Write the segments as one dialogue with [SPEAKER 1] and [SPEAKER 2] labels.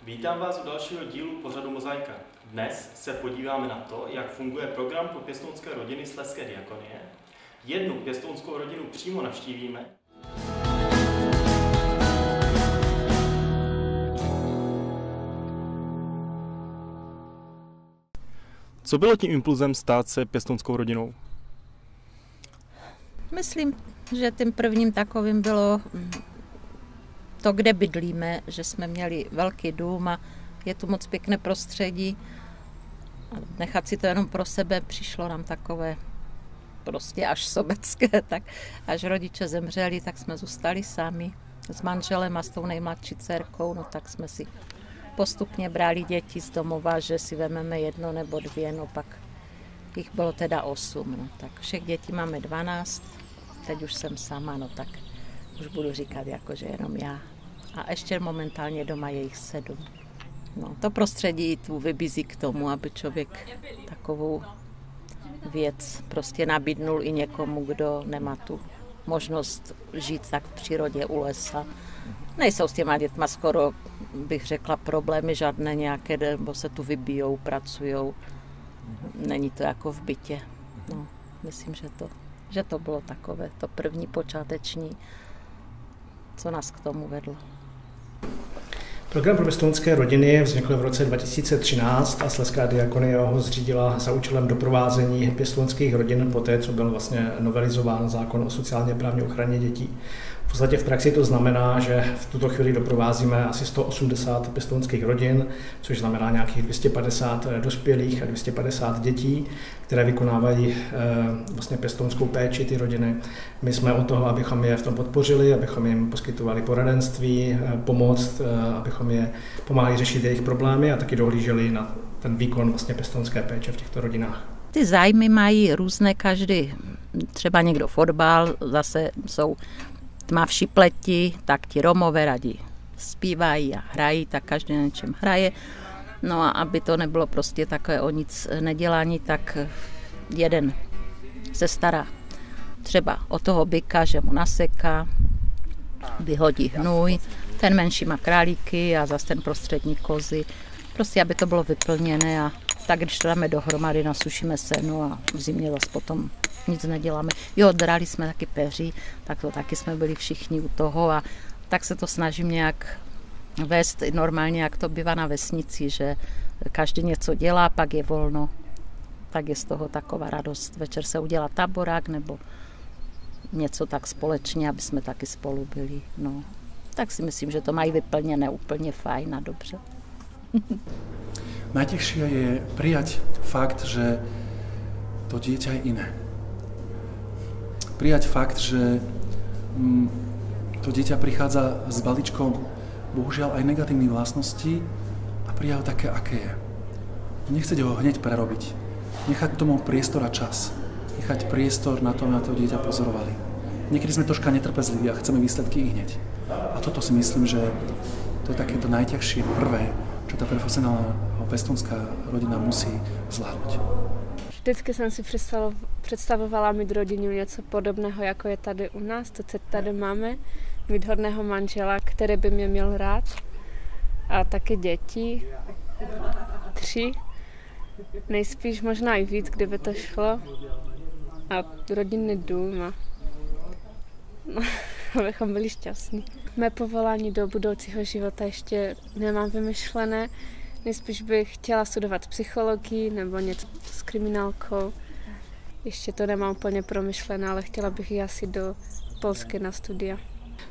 [SPEAKER 1] Vítám vás u dalšího dílu pořadu Mozaika. Dnes se podíváme na to, jak funguje program pro pěstounské rodiny Slezské diakonie. Jednu pěstounskou rodinu přímo navštívíme. Co bylo tím impulzem stát se pěstounskou rodinou?
[SPEAKER 2] Myslím, že tím prvním takovým bylo to, kde bydlíme, že jsme měli velký dům a je tu moc pěkné prostředí. A nechat si to jenom pro sebe přišlo nám takové prostě až sobecké. Tak až rodiče zemřeli, tak jsme zůstali sami s manželem a s tou nejmladší dcerkou, no tak jsme si postupně brali děti z domova, že si vememe jedno nebo dvě, no pak jich bylo teda 8, no tak všech dětí máme 12, teď už jsem sama, no tak už budu říkat jako, že jenom já. A ještě momentálně doma je jich 7. No, to prostředí tu vybízí k tomu, aby člověk takovou věc prostě nabídnul i někomu, kdo nemá tu možnost žít tak v přírodě u lesa. Nejsou s těma dětma skoro, bych řekla, problémy žádné nějaké, nebo se tu vybijou, pracujou. Není to jako v bytě. No, myslím, že to bylo takové, to první počáteční, co nás k tomu vedlo.
[SPEAKER 3] Program pro pěstounské rodiny vznikl v roce 2013 a Slezská diakonie ho zřídila za účelem doprovázení pěstounských rodin poté, co byl vlastně novelizován zákon o sociálně právní ochraně dětí. V podstatě v praxi to znamená, že v tuto chvíli doprovázíme asi 180 pěstounských rodin, což znamená nějakých 250 dospělých a 250 dětí, které vykonávají vlastně pěstounskou péči ty rodiny. My jsme od toho, abychom je v tom podpořili, abychom jim poskytovali poradenství, pomoc, abychom je pomáhali řešit jejich problémy a taky dohlíželi na ten výkon vlastně pěstounské péče v těchto rodinách.
[SPEAKER 2] Ty zájmy mají různé každý, třeba někdo fotbal, zase jsou tmavší pleti, tak ti Romové rádi zpívají a hrají, tak každý na něčem hraje. No a aby to nebylo prostě takové o nic nedělání, tak jeden se stará třeba o toho byka, že mu naseká, vyhodí hnůj, ten menší má králíky a zase ten prostřední kozy. Prostě aby to bylo vyplněné a tak, když to dáme dohromady, nasušíme seno a v zimě zase potom nic neděláme. Jo, drali jsme taky peří, tak to taky jsme byli všichni u toho a tak se to snažím nějak vést normálně, jak to bývá na vesnici, že každý něco dělá, pak je volno, tak je z toho taková radost. Večer se udělá taborák nebo něco tak společně, aby jsme taky spolu byli. No, tak si myslím, že to mají vyplněné úplně fajn a dobře.
[SPEAKER 4] Najťažšie je prijať fakt, že to dieťa je iné. Prijať fakt, že to dieťa prichádza s balíčkom bohužiaľ aj negatívnych vlastností a prijať ho také, aké je. Nechceť ho hneď prerobiť. Nechať tomu priestor a čas. Nechať priestor na to, aby to dieťa pozorovali. Niekedy sme troška netrpezliví a chceme výsledky i hneď. A toto si myslím, že to je takéto najťažšie prvé, čo tá profesionálna pestounská rodina musí zvládnout.
[SPEAKER 5] Vždycky jsem si představovala mít rodinu něco podobného, jako je tady u nás, to, co tady máme, mít hodného manžela, který by mě měl rád a taky děti, 3, nejspíš možná i víc, kdyby to šlo a rodinný dům a abychom byli šťastní. Mé povolání do budoucího života ještě nemám vymyšlené. Nejspíš bych chtěla studovat psychologii nebo něco s kriminálkou. Ještě to nemám úplně promyšlené, ale chtěla bych jít asi do Polska na studia.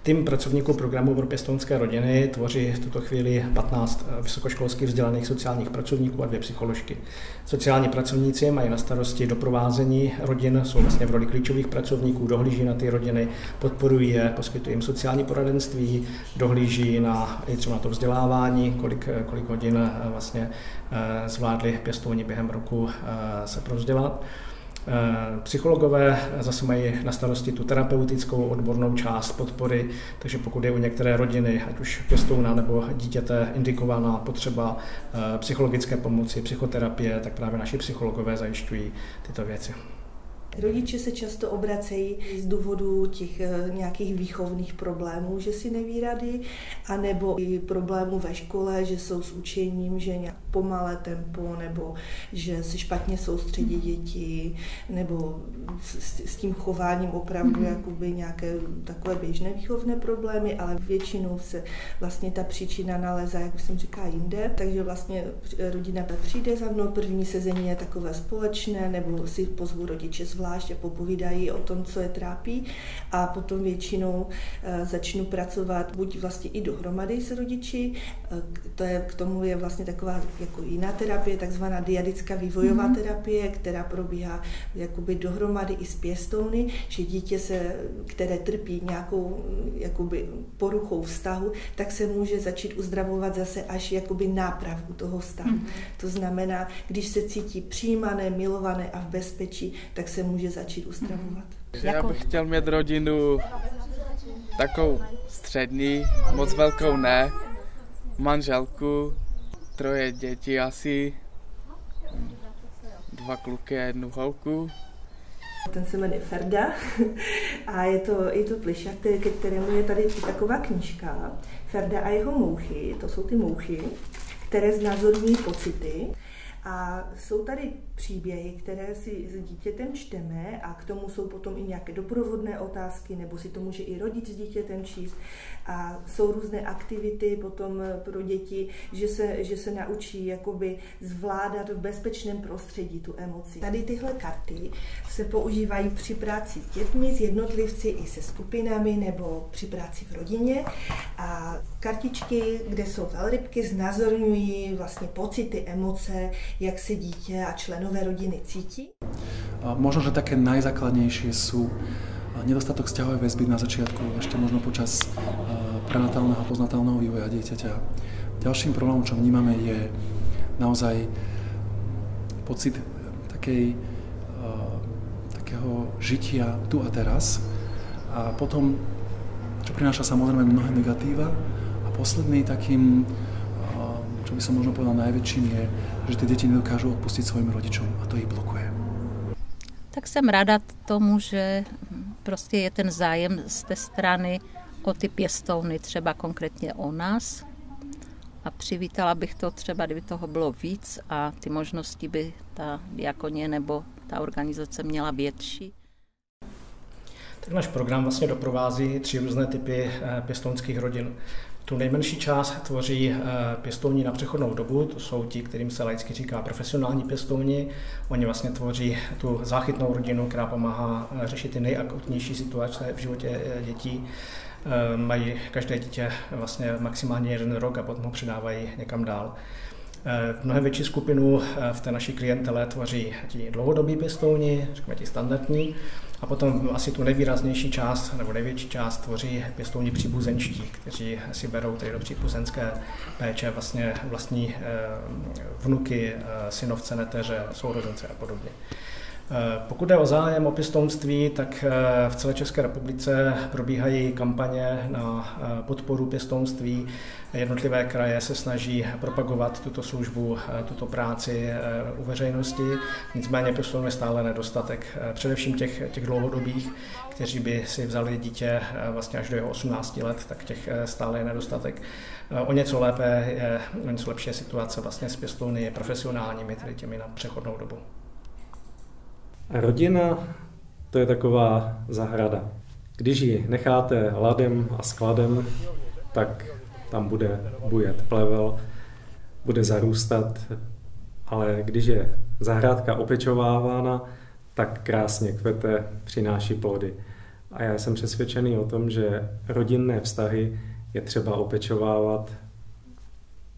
[SPEAKER 3] Tým pracovníků programu pro pěstounské rodiny tvoří v tuto chvíli 15 vysokoškolsky vzdělaných sociálních pracovníků a 2 psycholožky. Sociální pracovníci mají na starosti doprovázení rodin, jsou vlastně v roli klíčových pracovníků, dohlíží na ty rodiny, podporují je, poskytují jim sociální poradenství, dohlíží i třeba na to vzdělávání, kolik hodin vlastně zvládli pěstouni během roku se provzdělat. Psychologové zase mají na starosti tu terapeutickou odbornou část podpory, takže pokud je u některé rodiny, ať už pěstouna nebo dítěte, indikovaná potřeba psychologické pomoci, psychoterapie, tak právě naši psychologové zajišťují tyto věci.
[SPEAKER 6] Rodiče se často obracejí z důvodu těch nějakých výchovných problémů, že si neví rady, anebo i problémů ve škole, že jsou s učením, že nějak pomalé tempo, nebo že se špatně soustředí děti, nebo s tím chováním opravdu jakoby nějaké takové běžné výchovné problémy, ale většinou se vlastně ta příčina nalézá, jak už jsem říkala, jinde. Takže vlastně rodina přijde za mnou, první sezení je takové společné, nebo si pozvu rodiče zvlášť a popovídají o tom, co je trápí, a potom většinou začnu pracovat buď vlastně i dohromady s rodiči, k tomu je vlastně taková jako jiná terapie, takzvaná dyadická vývojová terapie, která probíhá jakoby dohromady i s pěstouny, že dítě které trpí nějakou jakoby poruchou vztahu, tak se může začít uzdravovat zase až jakoby nápravu toho vztahu. To znamená, když se cítí přijímané, milované a v bezpečí, tak se může začít uzdravovat.
[SPEAKER 7] Já bych chtěl mít rodinu takovou střední, moc velkou ne, manželku, 3 děti asi, 2 kluky a 1 holku.
[SPEAKER 6] Ten se jmenuje Ferda a je to plišák, ke kterému je tady taková knížka. Ferda a jeho mouchy, to jsou ty mouchy, které znázorňují pocity. A jsou tady příběhy, které si s dítětem čteme, a k tomu jsou potom i nějaké doprovodné otázky, nebo si to může i rodič s dítětem číst. A jsou různé aktivity potom pro děti, že se naučí jakoby zvládat v bezpečném prostředí tu emoci. Tady tyhle karty se používají při práci s dětmi, s jednotlivci i se skupinami, nebo při práci v rodině. A kartičky, kde jsou velrybky, znázorňují vlastně pocity, emoce, jak se dítě a členové rodiny cítí.
[SPEAKER 4] Možno, že také najzákladnejšie sú nedostatok vzťahovej väzby na začiatku, ešte možno počas prenatálneho a postnatálneho vývoja dieťaťa. Ďalším problémom, čo vnímame, je naozaj pocit takého žitia tu a teraz. A potom, čo prináša samozrejme mnohé negatíva. A posledný takým, čo by som možno povedal najväčším, je, že tie deti nedokážu odpustiť svojim rodičom a to ich blokuje.
[SPEAKER 2] Tak jsem ráda tomu, že prostě je ten zájem z té strany o ty pěstouny, třeba konkrétně o nás. A přivítala bych to třeba, kdyby toho bylo víc a ty možnosti by ta diakonie nebo ta organizace měla větší.
[SPEAKER 3] Tak náš program vlastně doprovází 3 různé typy pěstounských rodin. Tu nejmenší část tvoří pěstouni na přechodnou dobu, to jsou ti, kterým se laicky říká profesionální pěstouni. Oni vlastně tvoří tu záchytnou rodinu, která pomáhá řešit ty nejakutnější situace v životě dětí. Mají každé dítě vlastně maximálně 1 rok a potom ho předávají někam dál. Mnohem větší skupinu v té naší klientele tvoří ti dlouhodobí pěstouni, řekněme ti standardní, a potom asi tu nejvýraznější část nebo největší část tvoří pěstouni příbuzenští, kteří si berou tady do příbuzenské péče vlastně vlastní vnuky, synovce, neteře, sourozence a podobně. Pokud jde o zájem o pěstounství, tak v celé České republice probíhají kampaně na podporu pěstounství. Jednotlivé kraje se snaží propagovat tuto službu, tuto práci u veřejnosti. Nicméně pěstounů je stále nedostatek. Především těch dlouhodobých, kteří by si vzali dítě vlastně až do jeho 18 let, tak těch stále je nedostatek. O něco lepší je situace vlastně s pěstouny profesionálními, tedy těmi na přechodnou dobu.
[SPEAKER 8] Rodina, to je taková zahrada. Když ji necháte ladem a skladem, tak tam bude bujet plevel, bude zarůstat, ale když je zahrádka opečovávána, tak krásně kvete, přináší plody. A já jsem přesvědčený o tom, že rodinné vztahy je třeba opečovávat,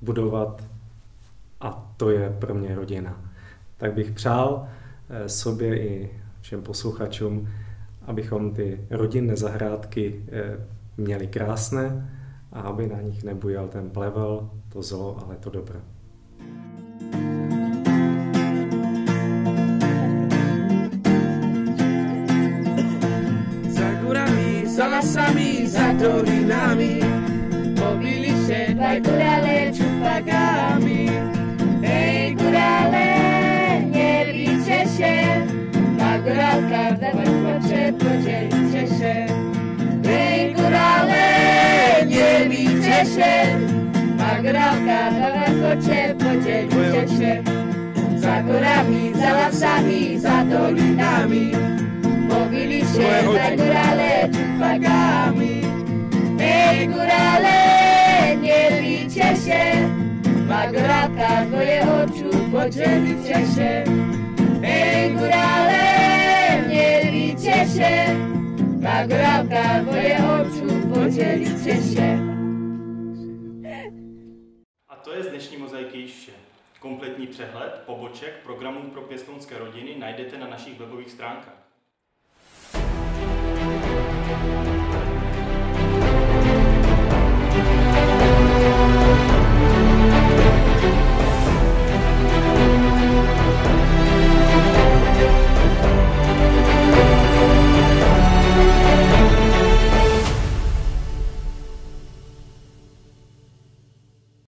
[SPEAKER 8] budovat, a to je pro mě rodina. Tak bych přál sobě i všem posluchačům, abychom ty rodinné zahrádky měli krásné a aby na nich nebujal ten plevel, to zlo, ale to dobro.
[SPEAKER 9] Za górami, za lasami, za dolinami pobili się dwaj górale czupakami. Ej górale, nie bijcie się, Magorálka daleko chce podělit Češe. Hej, korále, neví Češe. Magorálka daleko chce podělit Češe. Za gorami, za lasami, za dolinami. Mobili się za górale czupakami. Hej, górale, nie bicie się. Magorálka twoje oczu podzielicie się. Hej, górale, nie bicie się. Magorálka twoje oczu podzielicie się.
[SPEAKER 1] A to je z dnešní mozaiky již vše. Kompletní přehled poboček programů pro pěstounské rodiny najdete na našich webových stránkách.